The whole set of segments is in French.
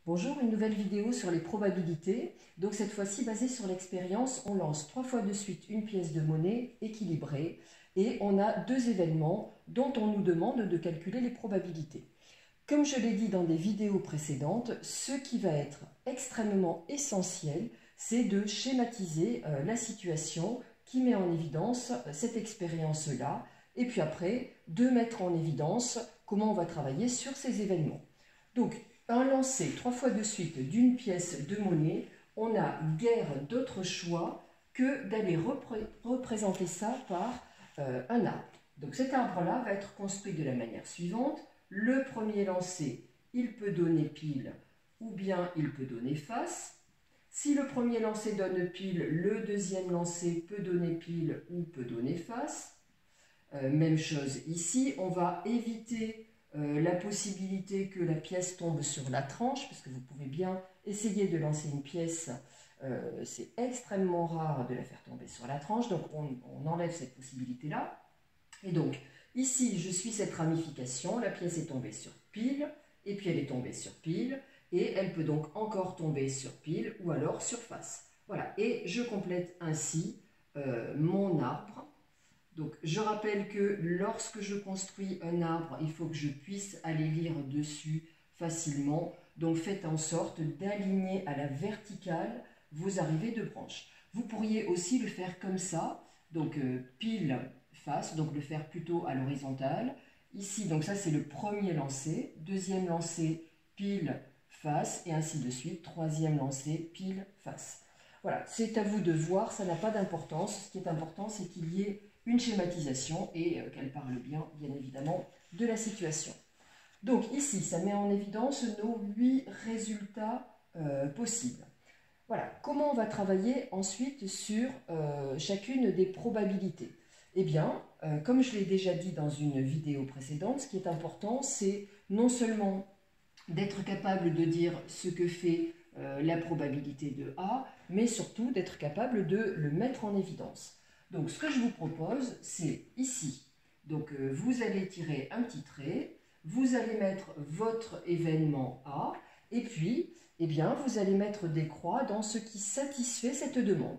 Bonjour, une nouvelle vidéo sur les probabilités. Donc cette fois-ci basée sur l'expérience, on lance 3 fois de suite une pièce de monnaie équilibrée et on a deux événements dont on nous demande de calculer les probabilités. Comme je l'ai dit dans des vidéos précédentes, ce qui va être extrêmement essentiel, c'est de schématiser la situation qui met en évidence cette expérience-là et puis après de mettre en évidence comment on va travailler sur ces événements. Donc, un lancer 3 fois de suite d'une pièce de monnaie, on n'a guère d'autre choix que d'aller représenter ça par un arbre. Donc cet arbre-là va être construit de la manière suivante. Le premier lancer, il peut donner pile ou bien il peut donner face. Si le premier lancer donne pile, le deuxième lancer peut donner pile ou peut donner face. Même chose ici, on va éviter la possibilité que la pièce tombe sur la tranche, parce que vous pouvez bien essayer de lancer une pièce, c'est extrêmement rare de la faire tomber sur la tranche, donc on enlève cette possibilité-là. Et donc, ici, je suis cette ramification, la pièce est tombée sur pile, et puis elle est tombée sur pile, et elle peut donc encore tomber sur pile, ou alors sur face. Voilà, et je complète ainsi mon arbre. Donc, je rappelle que lorsque je construis un arbre, il faut que je puisse aller lire dessus facilement. Donc, faites en sorte d'aligner à la verticale vos arrivées de branches. Vous pourriez aussi le faire comme ça, donc pile, face, donc le faire plutôt à l'horizontale. Ici, donc ça c'est le premier lancer, deuxième lancer, pile, face, et ainsi de suite, troisième lancer, pile, face. Voilà, c'est à vous de voir, ça n'a pas d'importance. Ce qui est important, c'est qu'il y ait une schématisation et qu'elle parle bien, bien évidemment, de la situation. Donc ici, ça met en évidence nos 8 résultats possibles. Voilà, comment on va travailler ensuite sur chacune des probabilités? Eh bien, comme je l'ai déjà dit dans une vidéo précédente, ce qui est important, c'est non seulement d'être capable de dire ce que fait la probabilité de A, mais surtout d'être capable de le mettre en évidence. Donc, ce que je vous propose, c'est ici. Donc, vous allez tirer un petit trait, vous allez mettre votre événement A, et puis, eh bien, vous allez mettre des croix dans ce qui satisfait cette demande.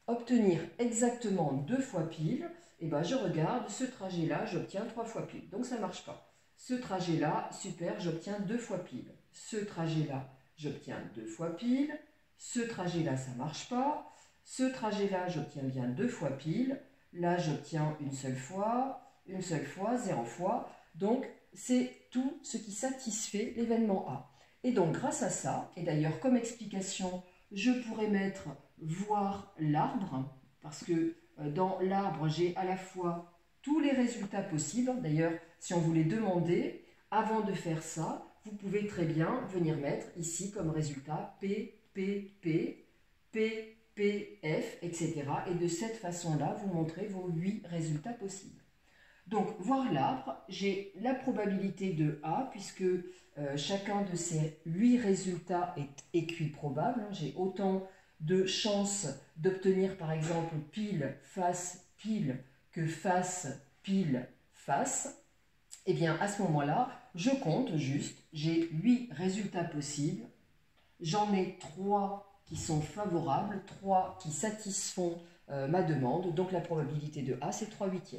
Obtenir exactement 2 fois pile, eh bien, je regarde ce trajet-là, j'obtiens 3 fois pile. Donc, ça ne marche pas. Ce trajet-là, super, j'obtiens 2 fois pile. Ce trajet-là, j'obtiens 2 fois pile. Ce trajet-là, ça ne marche pas. Ce trajet-là, j'obtiens bien 2 fois pile. Là, j'obtiens une seule fois, 0 fois. Donc, c'est tout ce qui satisfait l'événement A. Et donc, grâce à ça, et d'ailleurs, comme explication, je pourrais mettre voir l'arbre, parce que dans l'arbre, j'ai à la fois tous les résultats possibles. D'ailleurs, si on vous les demandait, avant de faire ça, vous pouvez très bien venir mettre ici comme résultat P, P, P, P, F, etc. Et de cette façon-là, vous montrez vos 8 résultats possibles. Donc, voir l'arbre, j'ai la probabilité de A, puisque chacun de ces 8 résultats est équiprobable. J'ai autant de chances d'obtenir, par exemple, pile, face, pile, que face, pile, face. Et bien, à ce moment-là, je compte juste, j'ai 8 résultats possibles. J'en ai 3 qui sont favorables, 3 qui satisfont ma demande, donc la probabilité de A, c'est 3/8.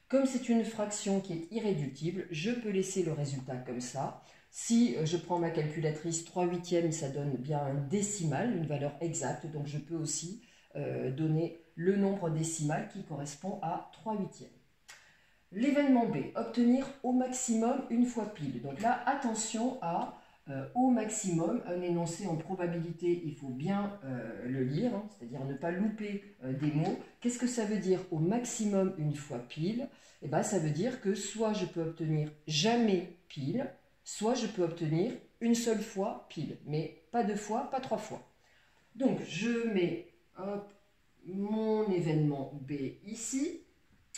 Comme c'est une fraction qui est irréductible, je peux laisser le résultat comme ça. Si je prends ma calculatrice, 3/8, ça donne bien un décimal, une valeur exacte, donc je peux aussi donner le nombre décimal qui correspond à 3/8. L'événement B, obtenir au maximum une fois pile. Donc là, attention à au maximum, un énoncé en probabilité, il faut bien le lire, hein, c'est-à-dire ne pas louper des mots. Qu'est-ce que ça veut dire au maximum une fois pile? Eh bien, ça veut dire que soit je peux obtenir jamais pile, soit je peux obtenir une seule fois pile, mais pas 2 fois, pas 3 fois. Donc, je mets hop, mon événement B ici.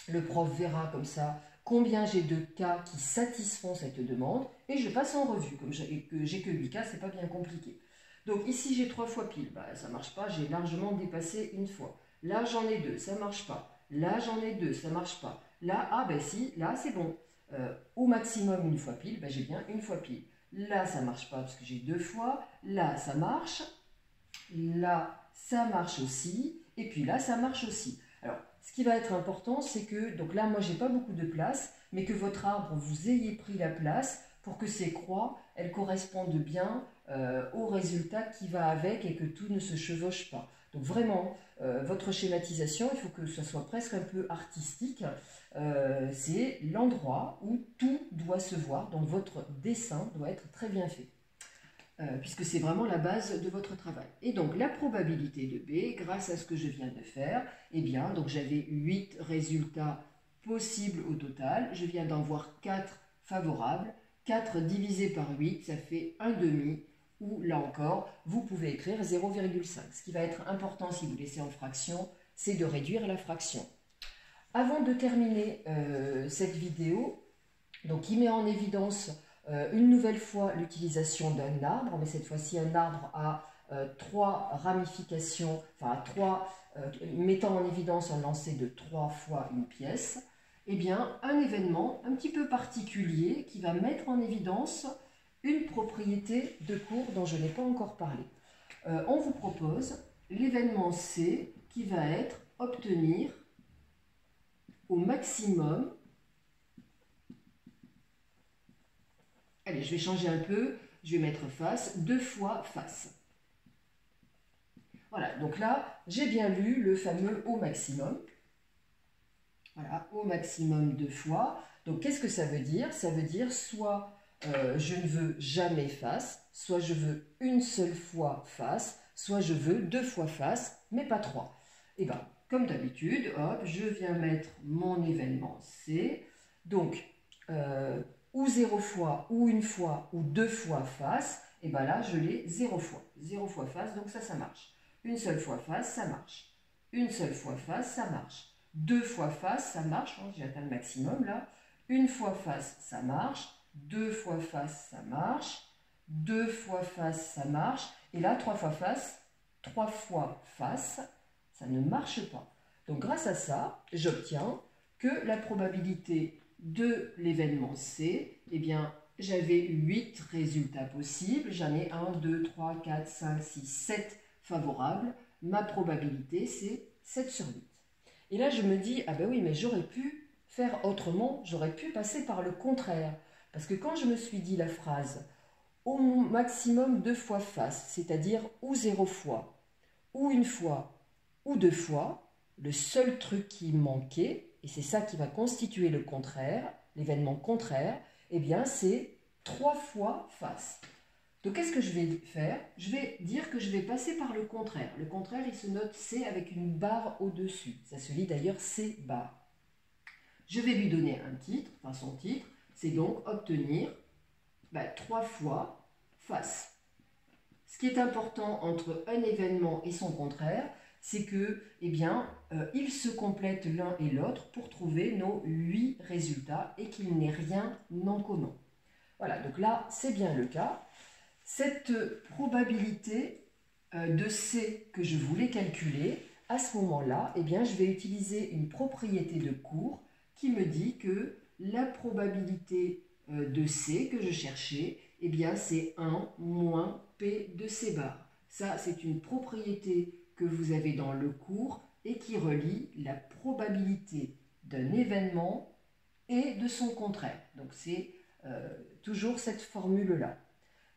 Le prof verra comme ça combien j'ai de cas qui satisfont cette demande et je passe en revue. Comme j'ai que 8 cas, c'est pas bien compliqué. Donc ici j'ai 3 fois pile, bah, ça marche pas, j'ai largement dépassé une fois. Là j'en ai 2, ça marche pas. Là j'en ai 2, ça marche pas. Là, ah ben si, là c'est bon. Au maximum une fois pile, bah, j'ai bien une fois pile. Là, ça ne marche pas parce que j'ai 2 fois. Là, ça marche. Là, ça marche aussi. Et puis là, ça marche aussi. Alors, ce qui va être important, c'est que, donc là, moi, j'ai pas beaucoup de place, mais que votre arbre, vous ayez pris la place pour que ces croix, elles correspondent bien au résultat qui va avec et que tout ne se chevauche pas. Donc vraiment, votre schématisation, il faut que ce soit presque un peu artistique. C'est l'endroit où tout doit se voir, donc votre dessin doit être très bien fait. Puisque c'est vraiment la base de votre travail. Et donc la probabilité de B, grâce à ce que je viens de faire, eh bien, donc j'avais 8 résultats possibles au total, je viens d'en voir 4 favorables, 4 divisé par 8, ça fait 1 demi, ou là encore, vous pouvez écrire 0,5. Ce qui va être important si vous laissez en fraction, c'est de réduire la fraction. Avant de terminer cette vidéo, donc qui met en évidence une nouvelle fois l'utilisation d'un arbre, mais cette fois-ci un arbre à 3 ramifications, enfin mettant en évidence un lancer de 3 fois une pièce, eh bien un événement un petit peu particulier qui va mettre en évidence une propriété de cours dont je n'ai pas encore parlé. On vous propose l'événement C qui va être obtenir au maximum. Allez, je vais changer un peu, je vais mettre face, 2 fois face. Voilà, donc là, j'ai bien lu le fameux au maximum. Voilà, au maximum 2 fois. Donc, qu'est-ce que ça veut dire? Ça veut dire soit je ne veux jamais face, soit je veux une seule fois face, soit je veux 2 fois face, mais pas 3. Et bien, comme d'habitude, hop, je viens mettre mon événement C. Donc, ou 0 fois, ou 1 fois, ou 2 fois face, et bien là, je l'ai 0 fois. 0 fois face, donc ça marche. Une seule fois face, ça marche. Une seule fois face, ça marche. 2 fois face, ça marche. J'ai atteint le maximum là. Une fois face, ça marche. 2 fois face, ça marche. 2 fois face, ça marche. Et là, 3 fois face, ça ne marche pas. Donc grâce à ça, j'obtiens que la probabilité de l'événement C, eh bien, j'avais 8 résultats possibles. J'en ai 1, 2, 3, 4, 5, 6, 7 favorables. Ma probabilité, c'est 7 sur 8. Et là, je me dis, ah ben oui, mais j'aurais pu faire autrement, j'aurais pu passer par le contraire. Parce que quand je me suis dit la phrase au maximum 2 fois face, c'est-à-dire ou 0 fois, ou 1 fois, ou 2 fois, le seul truc qui manquait, et c'est ça qui va constituer le contraire, l'événement contraire, eh bien c'est 3 fois face. Donc qu'est-ce que je vais faire? Je vais dire que je vais passer par le contraire. Le contraire, il se note C avec une barre au-dessus. Ça se lit d'ailleurs C barre. Je vais lui donner un titre, enfin son titre, c'est donc obtenir 3 fois face. Ce qui est important entre un événement et son contraire, c'est que, eh bien, ils se complètent l'un et l'autre pour trouver nos 8 résultats et qu'il n'y ait rien en commun. Voilà, donc là, c'est bien le cas. Cette probabilité de C que je voulais calculer, à ce moment-là, eh bien, je vais utiliser une propriété de cours qui me dit que la probabilité de C que je cherchais, eh bien, c'est 1 moins P de C bar. Ça, c'est une propriété que vous avez dans le cours et qui relie la probabilité d'un événement et de son contraire. Donc, c'est toujours cette formule-là.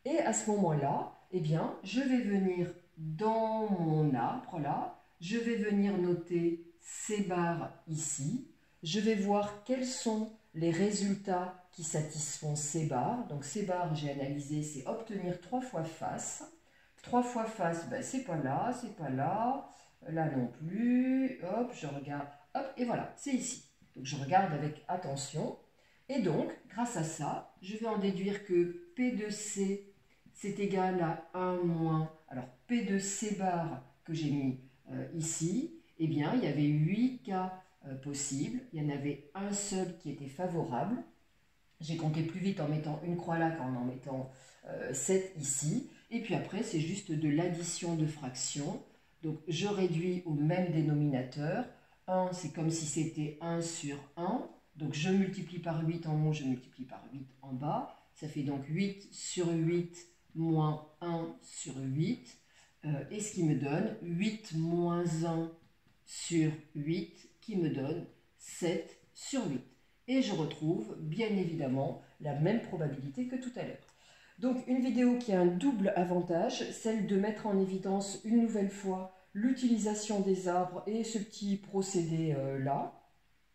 Et à ce moment-là, eh bien, je vais venir dans mon arbre, là, je vais venir noter C bar ici. Je vais voir quels sont les résultats qui satisfont C bar. Donc C bar, j'ai analysé, c'est obtenir 3 fois face. 3 fois face, ben, c'est pas là, là non plus. Hop, je regarde, hop, et voilà, c'est ici. Donc je regarde avec attention. Et donc, grâce à ça, je vais en déduire que P de C, c'est égal à 1 moins, alors P de C bar que j'ai mis ici, eh bien, il y avait 8 cas possibles. Il y en avait un seul qui était favorable. J'ai compté plus vite en mettant une croix là qu'en en mettant 7 ici. Et puis après, c'est juste de l'addition de fractions. Donc, je réduis au même dénominateur. 1, c'est comme si c'était 1 sur 1. Donc, je multiplie par 8 en haut, je multiplie par 8 en bas. Ça fait donc 8 sur 8 moins 1 sur 8. Et ce qui me donne 8 moins 1 sur 8, qui me donne 7 sur 8. Et je retrouve bien évidemment la même probabilité que tout à l'heure. Donc une vidéo qui a un double avantage, celle de mettre en évidence une nouvelle fois l'utilisation des arbres et ce petit procédé là,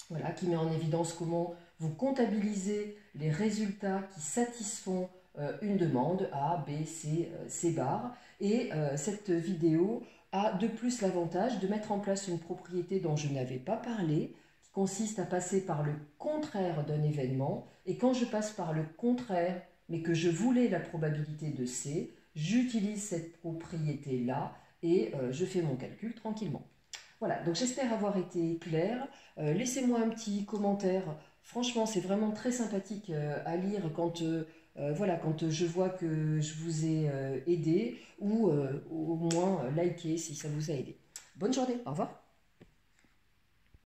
voilà, qui met en évidence comment vous comptabilisez les résultats qui satisfont une demande A, B, C, C bar. Et cette vidéo a de plus l'avantage de mettre en place une propriété dont je n'avais pas parlé, qui consiste à passer par le contraire d'un événement. Et quand je passe par le contraire, mais que je voulais la probabilité de C, j'utilise cette propriété-là et je fais mon calcul tranquillement. Voilà, donc j'espère avoir été claire. Laissez-moi un petit commentaire. Franchement, c'est vraiment très sympathique à lire quand, voilà, quand je vois que je vous ai aidé ou au moins liké si ça vous a aidé. Bonne journée, au revoir.